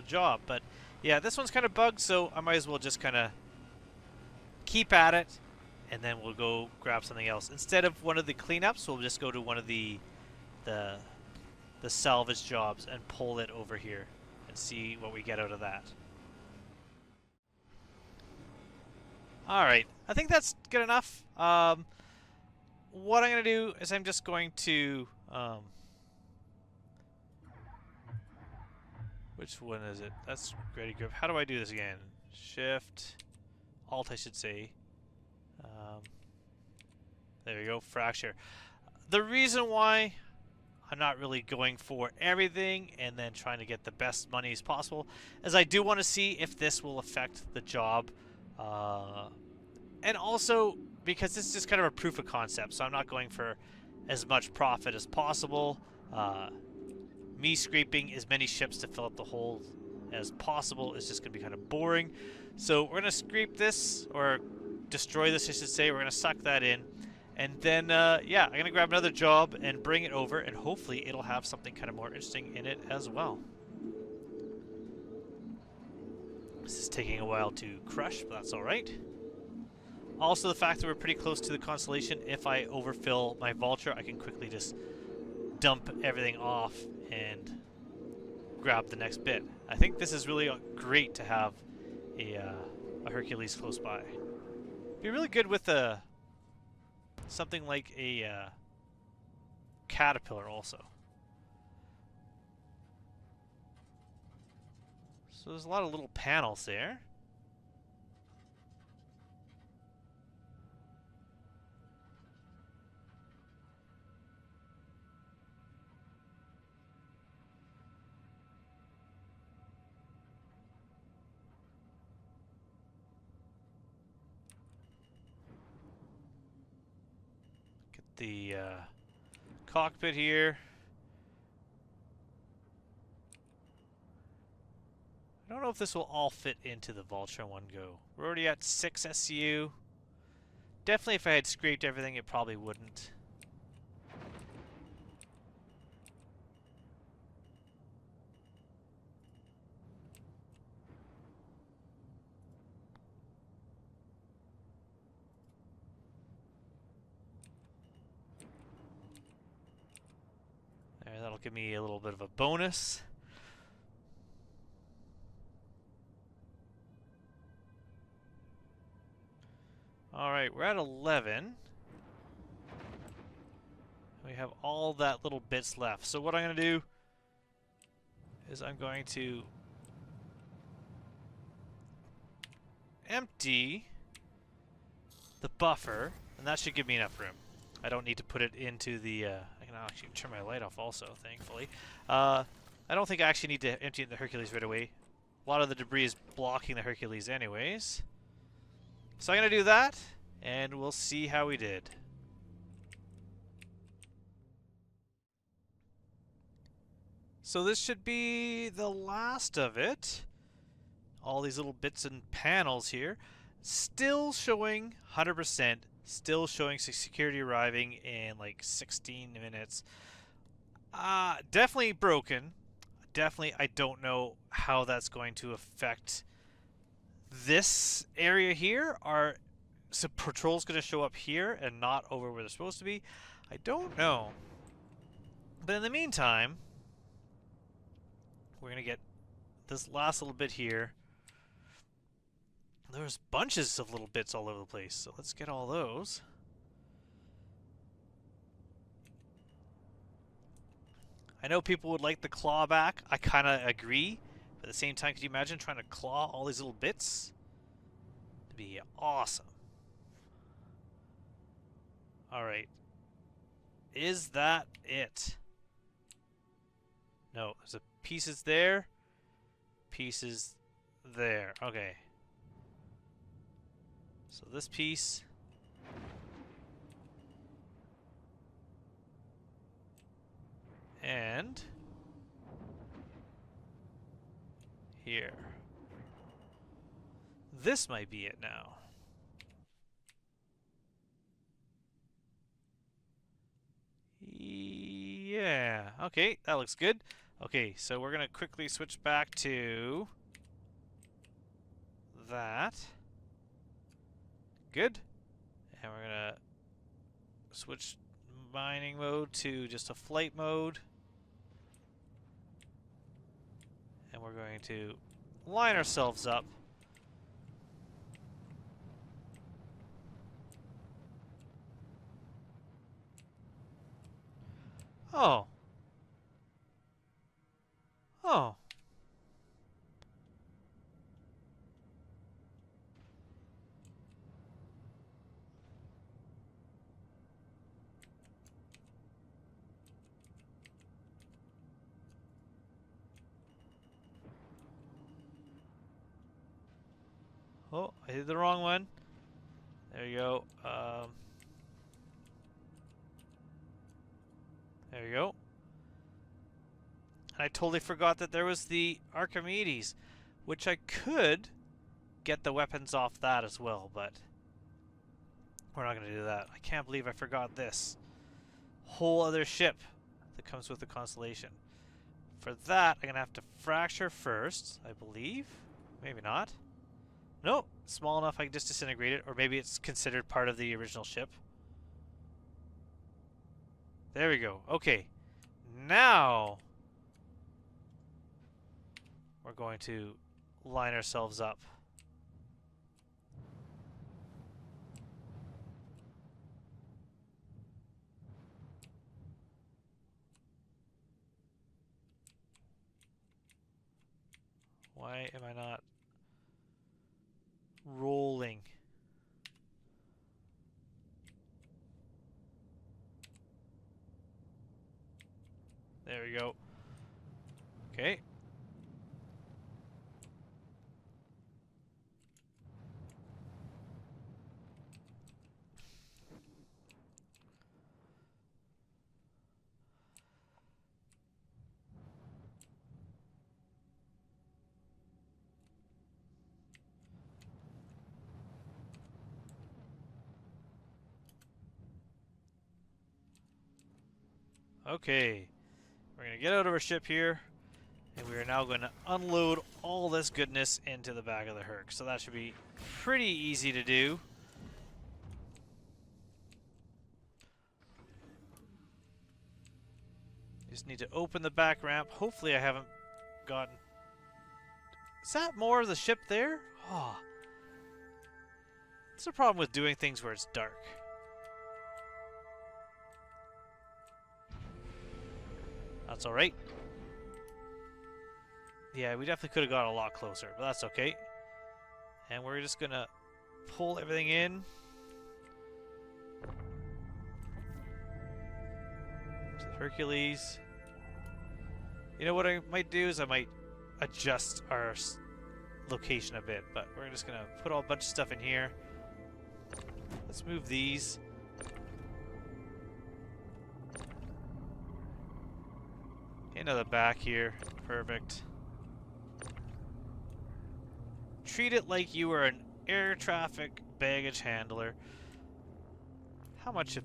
job. But yeah, this one's kind of bugged, so I might as well just kind of keep at it, and then we'll go grab something else. Instead of one of the cleanups, we'll just go to one of the salvage jobs and pull it over here and see what we get out of that. Alright, I think that's good enough. What I'm going to do is I'm just going to... which one is it? That's ready grip. How do I do this again? Shift, Alt I should say. There we go, fracture. The reason why I'm not really going for everything and then trying to get the best money as possible is I do want to see if this will affect the job. And also because this is just kind of a proof of concept, so I'm not going for as much profit as possible. Me scraping as many ships to fill up the hole as possible is just going to be kind of boring. So we're going to scrape this, or destroy this I should say. We're going to suck that in. And then, yeah, I'm going to grab another job and bring it over, and hopefully it'll have something kind of more interesting in it as well. This is taking a while to crush, but that's alright. Also, the fact that we're pretty close to the constellation, if I overfill my vulture, I can quickly just dump everything off and grab the next bit. I think this is really great to have a Hercules close by. Be really good with something like a caterpillar also. So there's a lot of little panels there. The cockpit here. I don't know if this will all fit into the Vulture in one go. We're already at 6 SCU. Definitely if I had scraped everything, it probably wouldn't. That'll give me a little bit of a bonus. Alright, we're at 11. We have all that little bits left. So what I'm going to do is I'm going to empty the buffer, and that should give me enough room. I don't need to put it into the... I can actually turn my light off also, thankfully. I don't think I actually need to empty the Hercules right away. A lot of the debris is blocking the Hercules anyways. So I'm going to do that, and we'll see how we did. So this should be the last of it. All these little bits and panels here. Still showing 100%. Still showing security arriving in like 16 minutes. Definitely broken. Definitely, I don't know how that's going to affect this area here. Are some patrols going to show up here and not over where they're supposed to be? I don't know. But in the meantime, we're going to get this last little bit here. There's bunches of little bits all over the place, so let's get all those. I know people would like the claw back. I kind of agree. But at the same time, could you imagine trying to claw all these little bits? It'd be awesome. Alright. Is that it? No, there's a pieces there. Pieces there. Okay. So this piece. And here. This might be it now. Yeah. Okay, that looks good. Okay, so we're going to quickly switch back to that. Good. And we're going to switch mining mode to just a flight mode. And we're going to line ourselves up. Oh. Oh. Oh, I did the wrong one. There you go. There you go. And I totally forgot that there was the Archimedes, which I could get the weapons off that as well, but we're not going to do that. I can't believe I forgot this whole other ship that comes with the Constellation. For that, I'm going to have to fracture first, I believe. Maybe not. Nope, small enough I can just disintegrate it, or maybe it's considered part of the original ship. There we go. Okay. Now we're going to line ourselves up. Why am I not rolling? There we go. Okay. Okay. We're going to get out of our ship here, and we are now going to unload all this goodness into the back of the Herc. So that should be pretty easy to do. Just need to open the back ramp. Hopefully I haven't gotten... Is that more of the ship there? Oh. That's the problem with doing things where it's dark. That's alright. Yeah, we definitely could have got a lot closer, but that's okay. And we're just gonna pull everything in. To the Hercules. You know what I might do is I might adjust our location a bit, but we're just gonna put a bunch of stuff in here. Let's move these. to the back here. Perfect. Treat it like you were an air traffic baggage handler. How much of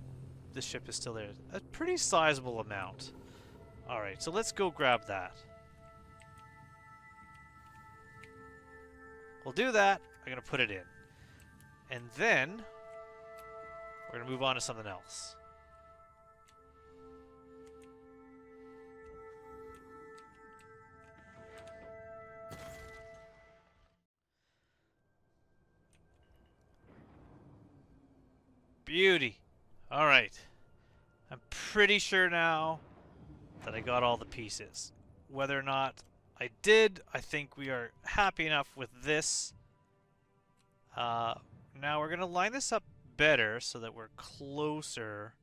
the ship is still there? A pretty sizable amount. Alright, so let's go grab that. We'll do that. I'm going to put it in. And then we're going to move on to something else. Beauty. Alright. I'm pretty sure now that I got all the pieces. Whether or not I did, I think we are happy enough with this. Now we're going to line this up better so that we're closer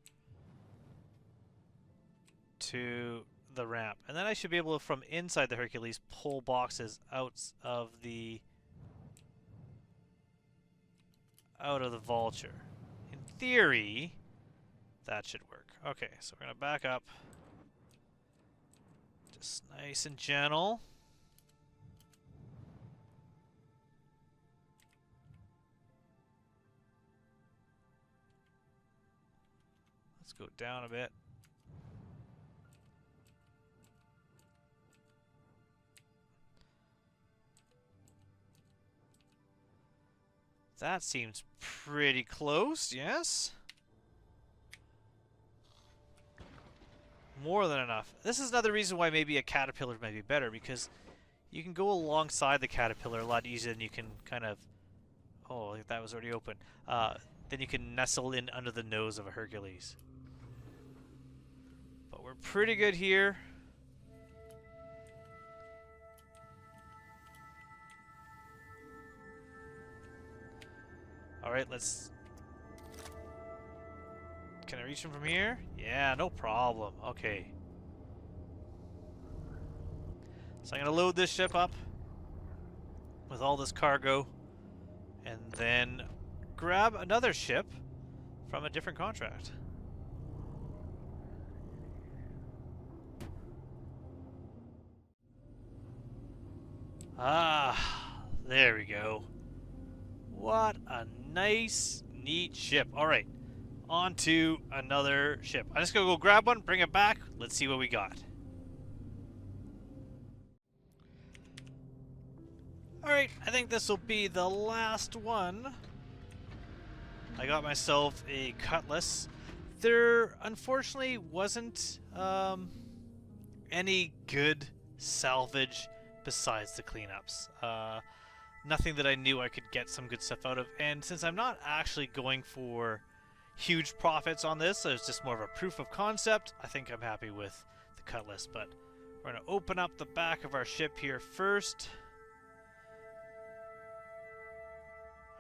to the ramp. And then I should be able to, from inside the Hercules, pull boxes out of the Vulture. In theory, that should work. Okay, so we're going to back up. Just nice and gentle. Let's go down a bit. That seems pretty close, yes? More than enough. This is another reason why maybe a caterpillar might be better, because you can go alongside the caterpillar a lot easier than you can kind of... Oh, that was already open. Then you can nestle in under the nose of a Hercules. But we're pretty good here. Alright, let's... Can I reach him from here? Yeah, no problem. Okay. So I'm going to load this ship up with all this cargo and then grab another ship from a different contract. Ah, there we go. What a nice, neat ship. Alright, on to another ship. I'm just going to go grab one, bring it back. Let's see what we got. Alright, I think this will be the last one. I got myself a Cutlass. There, unfortunately, wasn't any good salvage besides the cleanups. Nothing that I knew I could get some good stuff out of. And since I'm not actually going for huge profits on this, so it's just more of a proof of concept, I think I'm happy with the Cutlass. But we're going to open up the back of our ship here first.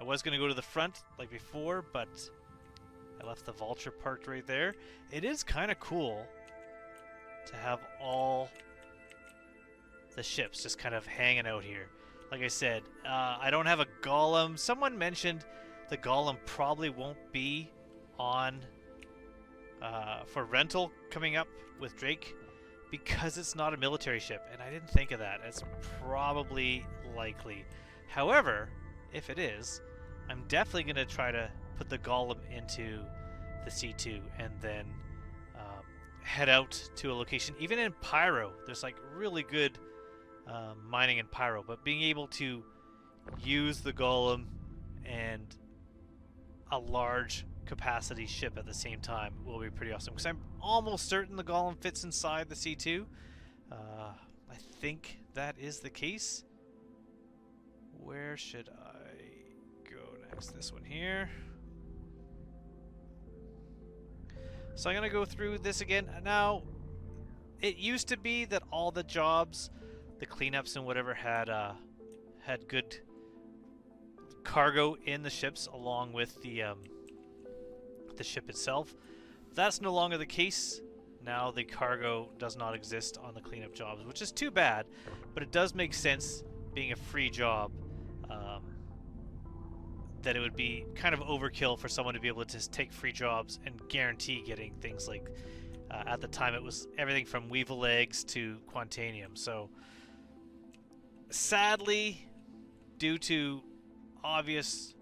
I was going to go to the front like before, but I left the Vulture parked right there. It is kind of cool to have all the ships just kind of hanging out here. Like I said, I don't have a Golem. Someone mentioned the Golem probably won't be on for rental coming up with Drake because it's not a military ship, and I didn't think of that. It's probably likely. However, if it is, I'm definitely going to try to put the Golem into the C2 and then head out to a location. Even in Pyro, there's like really good mining in Pyro, but being able to use the Golem and a large capacity ship at the same time will be pretty awesome, because I'm almost certain the Golem fits inside the C2. I think that is the case. Where should I go next? This one here. So I'm going to go through this again. Now, it used to be that all the jobs, the cleanups and whatever, had good cargo in the ships along with the ship itself. That's no longer the case. Now the cargo does not exist on the cleanup jobs, which is too bad, but it does make sense, being a free job, that it would be kind of overkill for someone to be able to just take free jobs and guarantee getting things like At the time, it was everything from weevil eggs to quantanium. So, sadly, due to obvious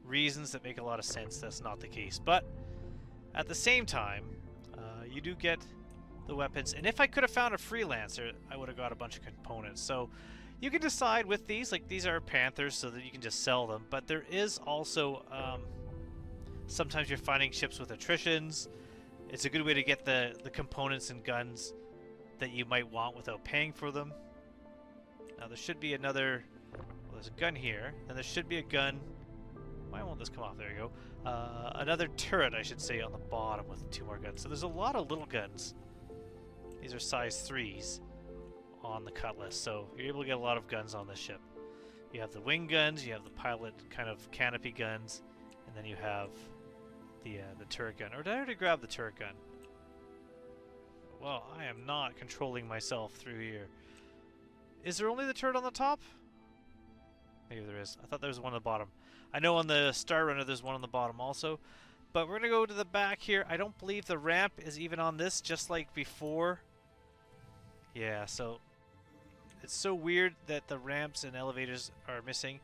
reasons that make a lot of sense, that's not the case. But at the same time, you do get the weapons. And if I could have found a freelancer, I would have got a bunch of components. So you can decide with these, like these are panthers so that you can just sell them. But there is also, sometimes you're finding ships with attritions. It's a good way to get the components and guns that you might want without paying for them. Now there should be another, well, there's a gun here, and there should be a gun. Why won't this come off? There you go. Another turret, I should say, on the bottom with 2 more guns. So there's a lot of little guns. These are size 3s on the Cutlass, so you're able to get a lot of guns on this ship. You have the wing guns, you have the pilot kind of canopy guns, and then you have the turret gun. Or did I already grab the turret gun? Well, I am not controlling myself through here. Is there only the turret on the top? Maybe there is. I thought there was one on the bottom. I know on the Star Runner there's one on the bottom also. But we're going to go to the back here. I don't believe the ramp is even on this, just like before. Yeah, so it's so weird that the ramps and elevators are missing.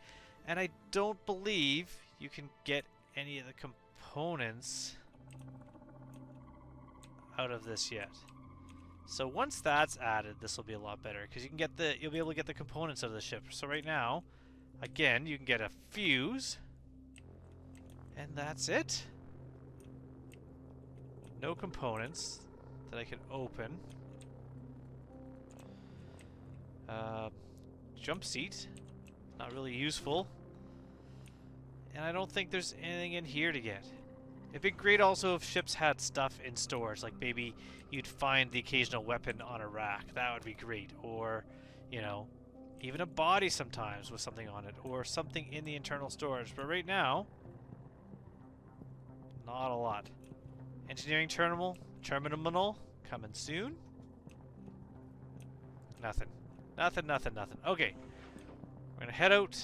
And I don't believe you can get any of the components out of this yet. So once that's added, this will be a lot better because you can get you'll be able to get the components out of the ship. So right now, again, you can get a fuse, and that's it. No components that I can open. Jump seat, not really useful. And I don't think there's anything in here to get. It'd be great also if ships had stuff in storage, like maybe you'd find the occasional weapon on a rack. That would be great. Or, you know, even a body sometimes with something on it, or something in the internal storage. But right now, not a lot. Engineering terminal coming soon. Nothing. Nothing. Okay. We're gonna head out.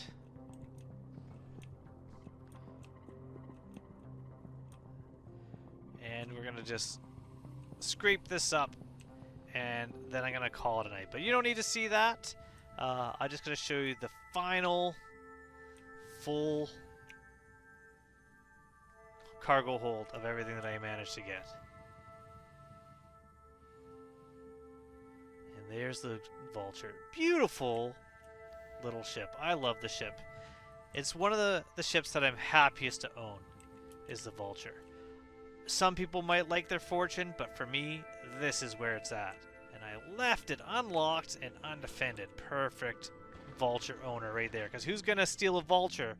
And we're gonna just scrape this up, and then I'm gonna call it a night. But you don't need to see that. I'm just gonna show you the final full cargo hold of everything that I managed to get. And there's the Vulture. Beautiful little ship. I love the ship. It's one of the ships that I'm happiest to own, is the Vulture. Some people might like their Fortune, but for me, this is where it's at. And I left it unlocked and undefended. Perfect Vulture owner right there. Because who's going to steal a Vulture?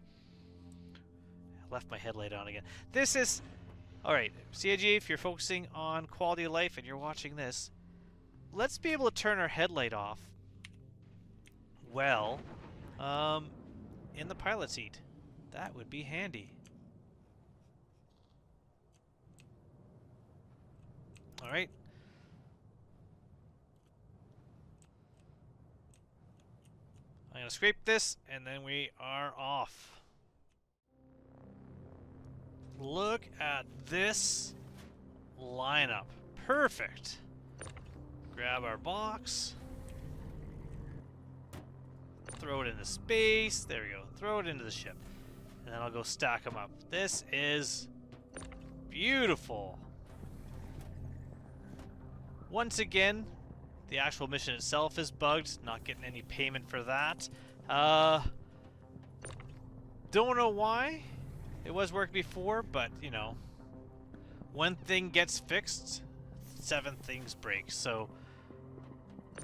I left my headlight on again. This is... Alright, CIG, if you're focusing on quality of life and you're watching this, let's be able to turn our headlight off. Well, in the pilot seat. That would be handy. Alright. I'm going to scrape this, and then we are off. Look at this lineup. Perfect. Grab our box. Throw it into space. There we go. Throw it into the ship. And then I'll go stack them up. This is beautiful. Once again, the actual mission itself is bugged. Not getting any payment for that. Don't know why. It was worked before, but, you know, one thing gets fixed, 7 things break. So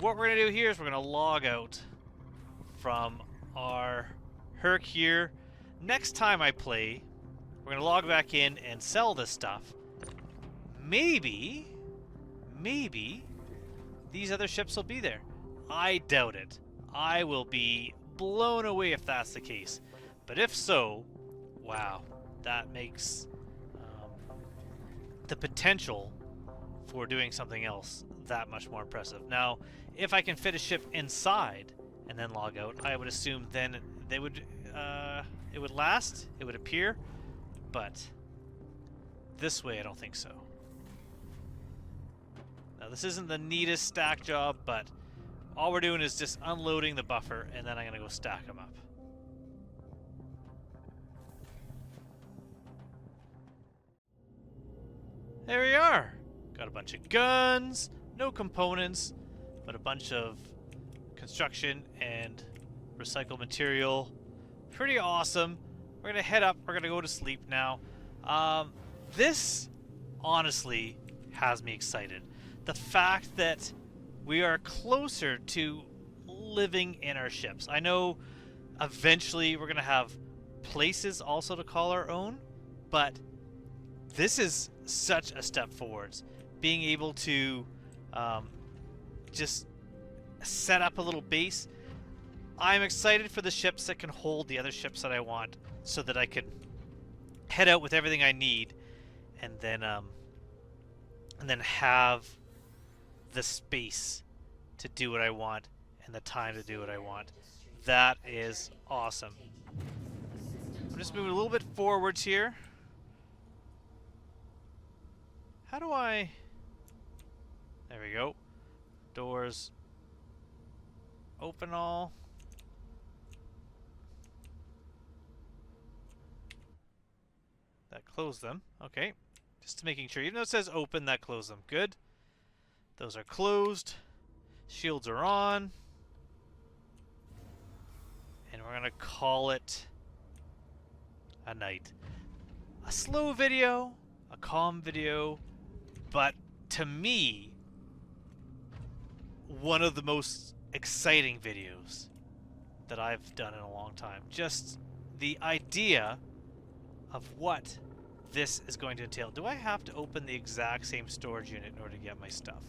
what we're going to do here is we're going to log out from our Herc here. Next time I play, we're going to log back in and sell this stuff. Maybe these other ships will be there. I doubt it. I will be blown away if that's the case. But if so, wow, that makes the potential for doing something else that much more impressive. Now, if I can fit a ship inside and then log out, I would assume then they would it would last, it would appear, but this way I don't think so. This isn't the neatest stack job, but all we're doing is just unloading the buffer, and then I'm going to go stack them up. There we are. Got a bunch of guns, no components, but a bunch of construction and recycled material. Pretty awesome. We're going to head up. We're going to go to sleep now. This, honestly, has me excited. The fact that we are closer to living in our ships. I know eventually we're going to have places also to call our own, but this is such a step forwards. Being able to just set up a little base. I'm excited for the ships that can hold the other ships that I want, so that I can head out with everything I need, and then have the space to do what I want and the time to do what I want. That is awesome. I'm just moving a little bit forwards here. How do I... There we go. Doors open all. That closed them. Okay. Just making sure. Even though it says open, that closed them. Good. Those are closed. Shields are on. And we're going to call it a night. A slow video, a calm video, but to me, one of the most exciting videos that I've done in a long time. Just the idea of what this is going to entail. Do I have to open the exact same storage unit in order to get my stuff?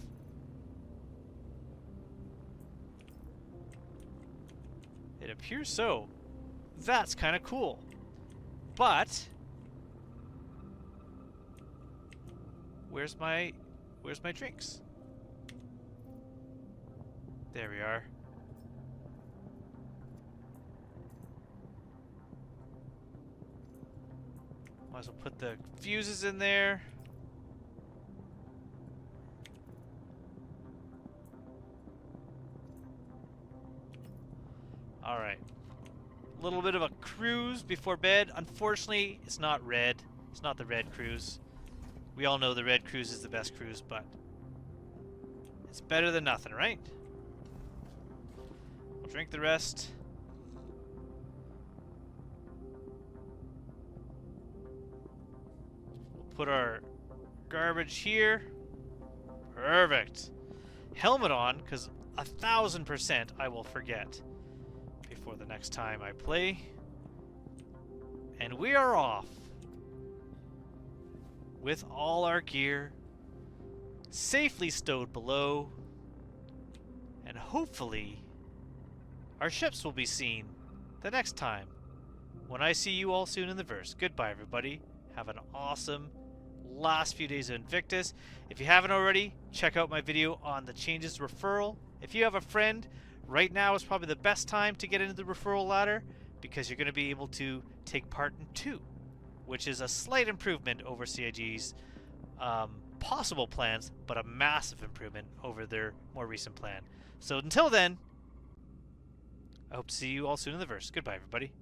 It appears so. That's kind of cool. But where's my drinks? There we are. Might as well put the fuses in there. Alright. A little bit of a cruise before bed. Unfortunately, it's not red. It's not the red cruise. We all know the red cruise is the best cruise, but it's better than nothing, right? We'll drink the rest. We'll put our garbage here. Perfect. Helmet on, because 1000% I will forget before the next time I play. And we are off with all our gear safely stowed below, and hopefully our ships will be seen the next time when I see you all soon in the verse. Goodbye, everybody. Have an awesome last few days of Invictus. If you haven't already, check out my video on the changes referral. If you have a friend, right now is probably the best time to get into the referral ladder, because you're going to be able to take part in 2, which is a slight improvement over CIG's possible plans, but a massive improvement over their more recent plan. So until then, I hope to see you all soon in the verse. Goodbye, everybody.